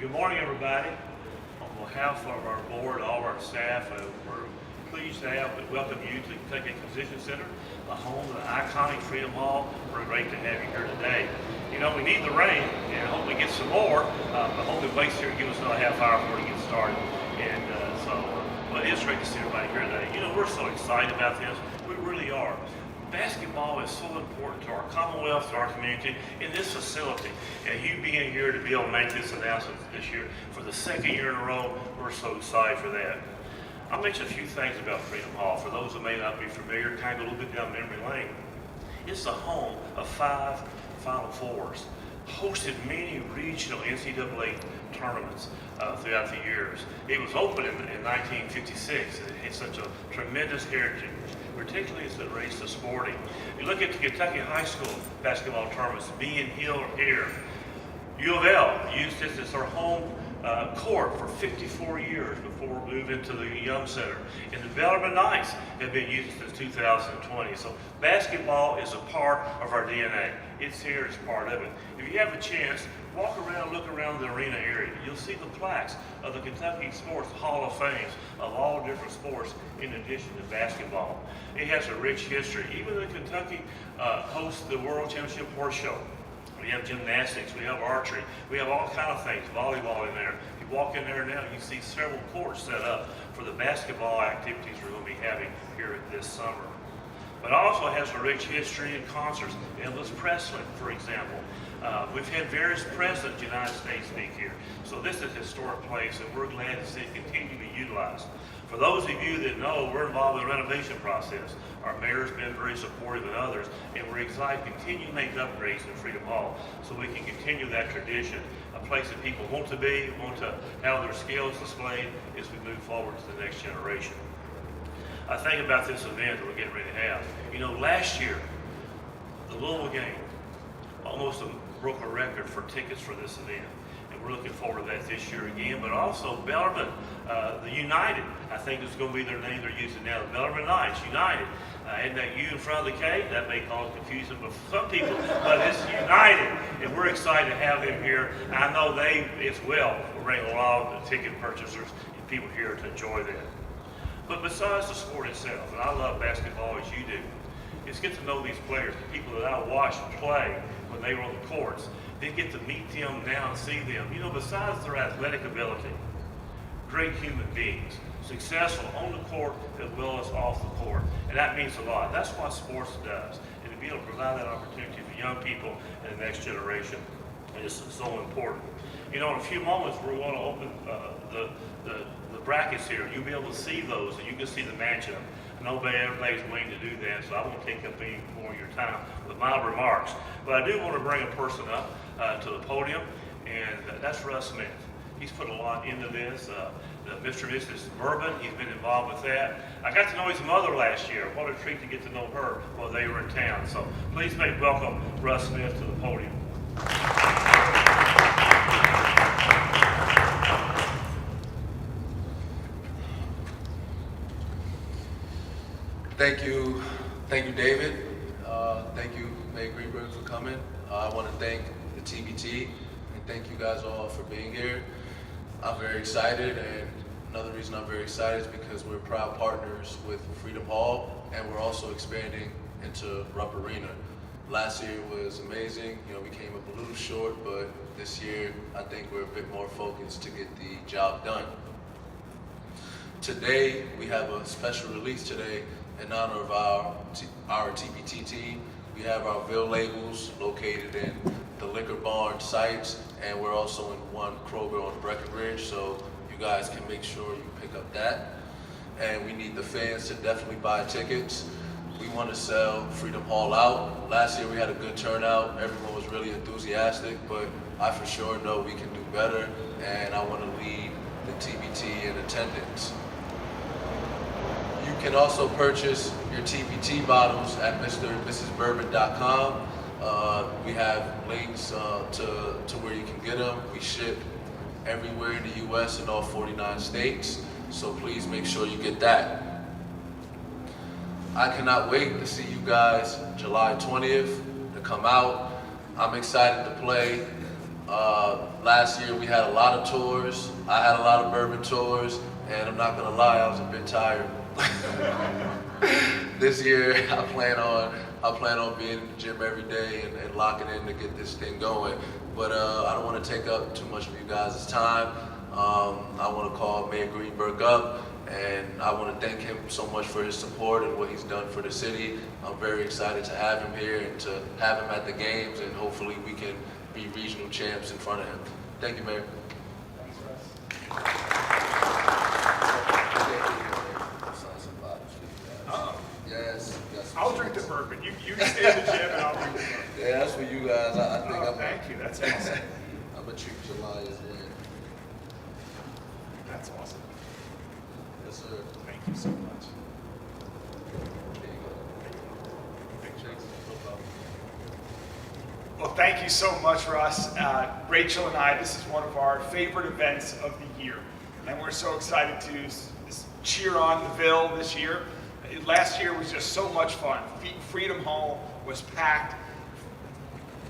Good morning, everybody. On behalf of our board, all of our staff, we're pleased to welcome you to Kentucky Convention Center, the home of the iconic Freedom Hall. We're great to have you here today. You know, we need the rain, and hope we get some more. I hope it waits here and give us another half hour before we get started. But it is great to see everybody here today. You know, we're so excited about this. We really are. Basketball is so important to our Commonwealth, to our community, in this facility. And you being here to be able to make this announcement this year for the second year in a row, we're so excited for that. I'll mention a few things about Freedom Hall. For those who may not be familiar, kind of a little bit down memory lane. It's the home of 5 Final Fours, hosted many regional NCAA tournaments throughout the years. It was opened in 1956. It had such a tremendous heritage, particularly as it relates to sporting. You look at the Kentucky high school basketball tournaments, being held here. U of L used this as their home court for 54 years before we moved into the Young Center. And the Bellarmine Knights have been used since 2020. So basketball is a part of our DNA. It's here, it's part of it. If you have a chance, walk around, look around the arena area. You'll see the plaques of the Kentucky Sports Hall of Fame of all different sports in addition to basketball. It has a rich history. Even the Kentucky hosts the World Championship Horse Show. We have gymnastics, we have archery, we have all kinds of things, volleyball in there. If you walk in there now, you see several courts set up for the basketball activities we're going to be having here this summer. But it also has a rich history in concerts. Elvis Presley, for example. We've had various presidents of the United States speak here. So this is a historic place, and we're glad to see it continue to be utilized. For those of you that know, we're involved in the renovation process. Our mayor's been very supportive and others, and we're excited to continue to make upgrades in Freedom Hall so we can continue that tradition, a place that people want to be, want to have their skills displayed as we move forward to the next generation. I think about this event that we're getting ready to have. You know, last year, the Louisville game almost broke a record for tickets for this event. And we're looking forward to that this year again. But also Bellarmine, the United, I think is going to be their name they're using now, the Bellarmine Knights, United. And that U in front of the K, that may cause confusion for some people, but it's United. And we're excited to have them here. And I know they, as well, will bring a lot of ticket purchasers and people here to enjoy that. But besides the sport itself, and I love basketball as you do, is get to know these players, the people that I watched play when they were on the courts. They get to meet them now and see them. You know, besides their athletic ability, great human beings, successful on the court as well as off the court. And that means a lot. That's what sports does. And to be able to provide that opportunity for young people and the next generation is so important. You know, in a few moments, we're going to open the brackets here. You'll be able to see those, and you can see the matchup. I know everybody's waiting to do that, so I won't take up any more of your time with my remarks. But I do want to bring a person up to the podium, and that's Russ Smith. He's put a lot into this. Mr. and Mrs. Bourbon, he's been involved with that. I got to know his mother last year. What a treat to get to know her while they were in town. So please make welcome Russ Smith to the podium. Thank you, David. Thank you, Mayor Greenberg, for coming. I want to thank the TBT and thank you guys all for being here. I'm very excited, and another reason I'm very excited is because we're proud partners with Freedom Hall, and we're also expanding into Rupp Arena. Last year was amazing. You know, we came up a little short, but this year I think we're a bit more focused to get the job done. Today, we have a special release today in honor of our TBT team. We have our Ville labels located in the Liquor Barn sites, and we're also in one Kroger on Breckenridge, so you guys can make sure you pick up that. And we need the fans to definitely buy tickets. We want to sell Freedom Hall out. Last year we had a good turnout. Everyone was really enthusiastic, but I for sure know we can do better, and I want to lead the TBT in attendance. You can also purchase your TBT bottles at Mr. and Mrs. Bourbon.com. We have links to where you can get them. We ship everywhere in the U.S. in all 49 states, so please make sure you get that. I cannot wait to see you guys July 20th to come out. I'm excited to play Last year we had a lot of tours. I had a lot of bourbon tours, and I'm not gonna lie, I was a bit tired. This year I plan on being in the gym every day and locking in to get this thing going. But I don't want to take up too much of you guys' time. I want to call Mayor Greenberg up, and I want to thank him so much for his support and what he's done for the city. I'm very excited to have him here and to have him at the games, and hopefully we can be regional champs in front of him. Thank you, Mayor. Thanks, Russ. Yes. I'll drink the bourbon. You stay in the gym and I'll drink the bourbon. Yeah, that's for you guys. I think Oh, thank you. That's awesome. I'm gonna treat July as well. That's awesome. Yes, sir. Thank you so much. There you go. Pictures. No problem. Well, thank you so much, Russ. Rachel and I, this is one of our favorite events of the year. And we're so excited to cheer on the Ville this year. Last year was just so much fun. Freedom Hall was packed.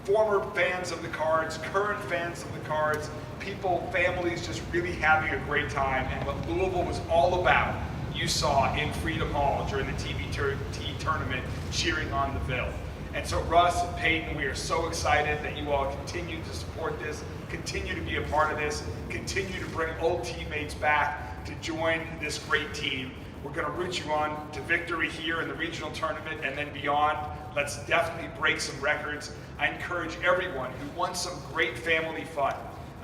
Former fans of the Cards, current fans of the Cards, people, families just really having a great time. And what Louisville was all about, you saw in Freedom Hall during the TBT tournament cheering on the Ville. And so Russ and Peyton, we are so excited that you all continue to support this, continue to be a part of this, continue to bring old teammates back to join this great team. We're going to root you on to victory here in the regional tournament and then beyond. Let's definitely break some records. I encourage everyone who wants some great family fun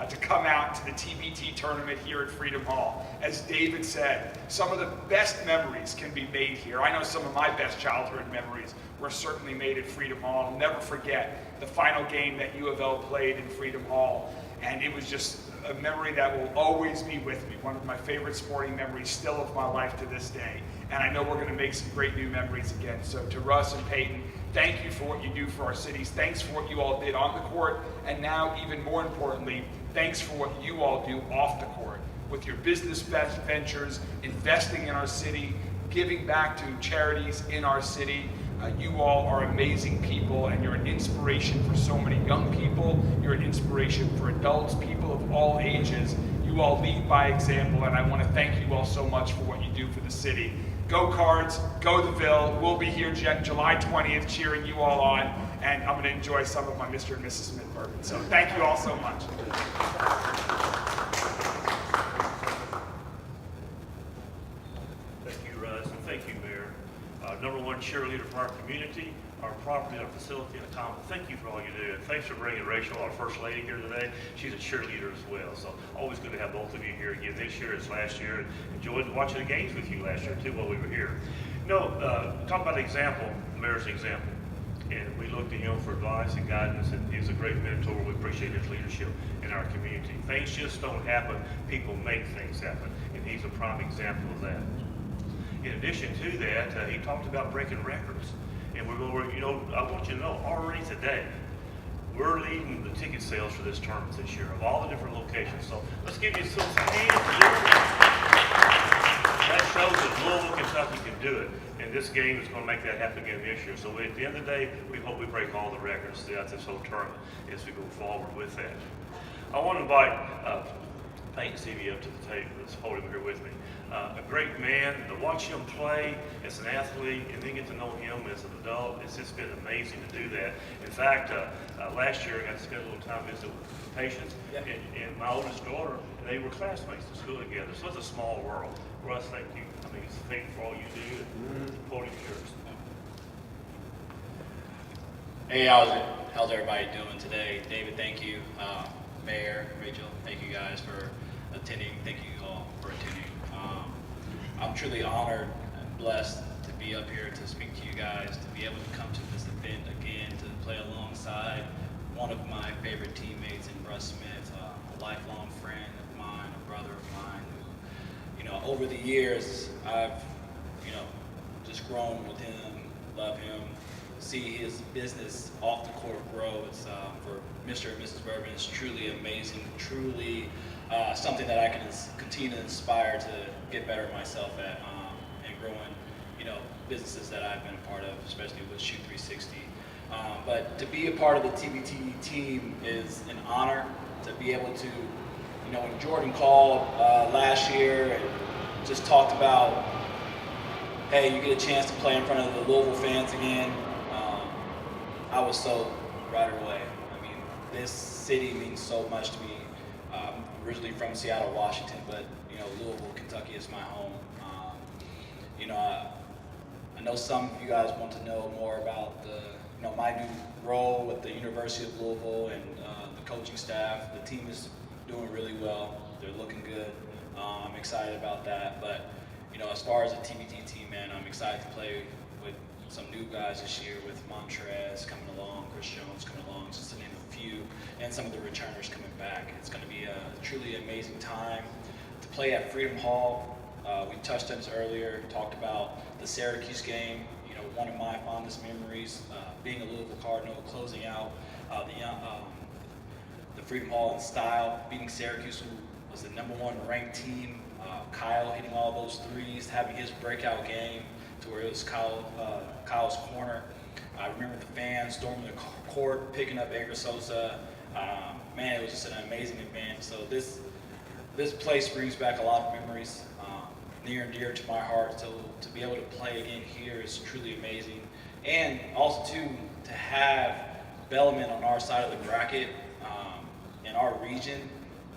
to come out to the TBT tournament here at Freedom Hall. As David said, some of the best memories can be made here. I know some of my best childhood memories were certainly made at Freedom Hall. I'll never forget the final game that U of L played in Freedom Hall, and it was just a memory that will always be with me. One of my favorite sporting memories still of my life to this day. And I know we're going to make some great new memories again. So to Russ and Peyton, thank you for what you do for our cities. Thanks for what you all did on the court. And now, even more importantly, thanks for what you all do off the court with your business ventures, investing in our city, giving back to charities in our city. You all are amazing people, and you're an inspiration for so many young people. You're an inspiration for adults, people of all ages. You all lead by example, and I want to thank you all so much for what you do for the city. Go Cards, go the Ville. We'll be here July 20th cheering you all on, and I'm going to enjoy some of my Mr. and Mrs. Smith bourbon. So thank you all so much. Thank you, Russ, and thank you, Mayor. Number one cheerleader for our community, our property, our facility, and common. Thank you for all you do. And thanks for bringing Rachel, our first lady, here today. She's a cheerleader as well. So always good to have both of you here again this year as last year. And enjoyed watching the games with you last year too while we were here. Talk about example, the mayor's example. And we look to him for advice and guidance, and he's a great mentor. We appreciate his leadership in our community. Things just don't happen. People make things happen. And he's a prime example of that. In addition to that, he talked about breaking records. And we're going to, I want you to know, already today, we're leading the ticket sales for this tournament this year of all the different locations. So let's give you some hands for doing that. That shows that Louisville, Kentucky can do it. And this game is going to make that happen again this year. So at the end of the day, we hope we break all the records throughout this whole tournament as we go forward with that. I want to invite Peyton Stevie up to the table, this podium here with me. A great man, to watch him play as an athlete and then get to know him as an adult, it's just been amazing to do that. In fact, last year I got to spend a little time visiting with patients, and my oldest daughter, and they were classmates in school together, so it's a small world. Russ, thank you. I mean, thank you for all you do, and the podium's yours. Hey, how's everybody doing today? David, thank you. Mayor, Rachel, thank you guys for attending. Thank you all for attending. I'm truly honored and blessed to be up here to speak to you guys, to be able to come to this event again, to play alongside one of my favorite teammates in Russ Smith, a lifelong friend of mine, a brother of mine who, over the years, I've, just grown with him, love him, see his business off the court grow. It's for Mr. and Mrs. Bourbon, it's truly amazing, truly something that I can continue to inspire to get better myself at, and growing, businesses that I've been a part of, especially with Shoot 360. But to be a part of the TBT team is an honor. to be able to, you know, when Jordan called last year and just talked about, hey, you get a chance to play in front of the Louisville fans again, I was sold right away. I mean, this city means so much to me. I'm originally from Seattle, Washington, but you know, Louisville, Kentucky is my home. You know, I know some of you guys want to know more about the, you know, my new role with the University of Louisville and the coaching staff. The team is doing really well. They're looking good. I'm excited about that. But you know, as far as the TBT team, man, I'm excited to play with some new guys this year, with Montrez coming along, Chris Jones coming along, just to name a few, and some of the returners coming back. It's going to be a truly amazing time to play at Freedom Hall. We touched on this earlier, talked about the Syracuse game. You know, one of my fondest memories, being a Louisville Cardinal, closing out the Freedom Hall in style, beating Syracuse, who was the #1 ranked team. Kyle hitting all those threes, having his breakout game to where it was Kyle's corner. I remember the fans storming the court, picking up Edgar Sosa. Man, it was just an amazing event. So this place brings back a lot of memories, near and dear to my heart. So to be able to play again here is truly amazing. And also too, to have Bellarmine on our side of the bracket, in our region,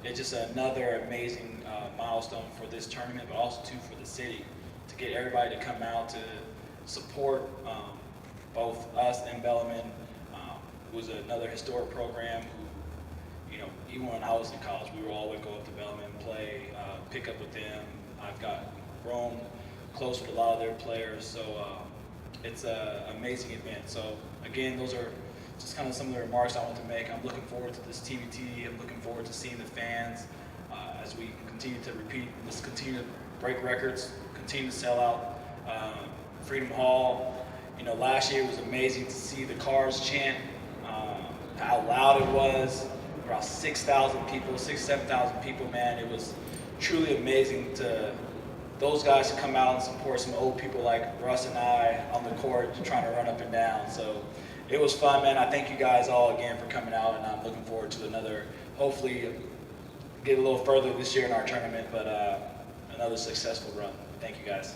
it's just another amazing milestone for this tournament, but also too for the city, to get everybody to come out to support both us and Bellarmine, who was another historic program who, you know, even when I was in college, we would always go up to Bellarmine, play, pick up with them. I've grown close with a lot of their players, so it's an amazing event. So again, those are just kind of some of the remarks I want to make. I'm looking forward to this TBT. I'm looking forward to seeing the fans as we continue to repeat. Let's continue to break records, continue to sell out Freedom Hall. You know, last year it was amazing to see the Cars chant, how loud it was. About 6,000 people, 7,000 people, man. It was truly amazing to those guys to come out and support some old people like Russ and I on the court trying to run up and down. So it was fun, man. I thank you guys all again for coming out, and I'm looking forward to another, hopefully get a little further this year in our tournament, but another successful run. Thank you guys.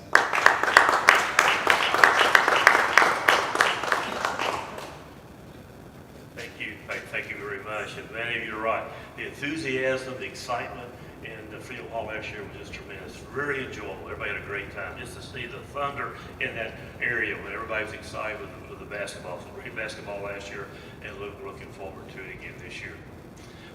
Thank you very much. And many of you are right. The enthusiasm, the excitement in the Freedom Hall last year was just tremendous. Very enjoyable. Everybody had a great time. Just to see the thunder in that area when everybody was excited with the basketball. So great basketball last year, and looking forward to it again this year.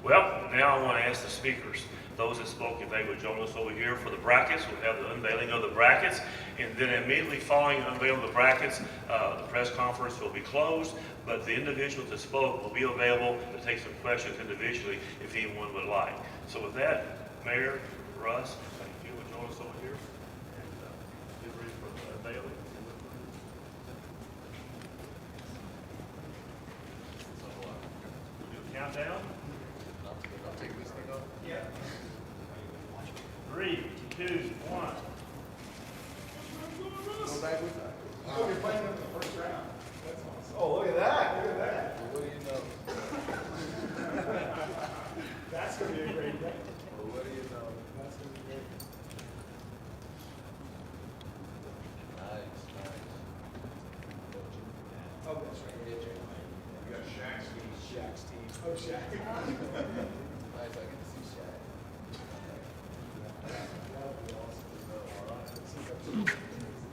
Well, now I want to ask the speakers, those that spoke, if they would join us over here for the brackets. We'll have the unveiling of the brackets, and then immediately following the unveiling of the brackets, the press conference will be closed, but the individuals that spoke will be available to take some questions individually if anyone would like. So with that, Mayor, Russ, thank you. Would join us over here and get ready for the unveiling. So we'll do a countdown. I'll take this thing off. Yeah. 3, 2, 1. Go back with that. Oh, you're playing in the first round. That's awesome. Oh, look at that. Look at that. Well, what do you know? That's going to be a great day. Well, what do you know? That's going to be great. Nice, nice. Oh, that's right. You got Shaq's team. Shaq's team. Oh, Shaq.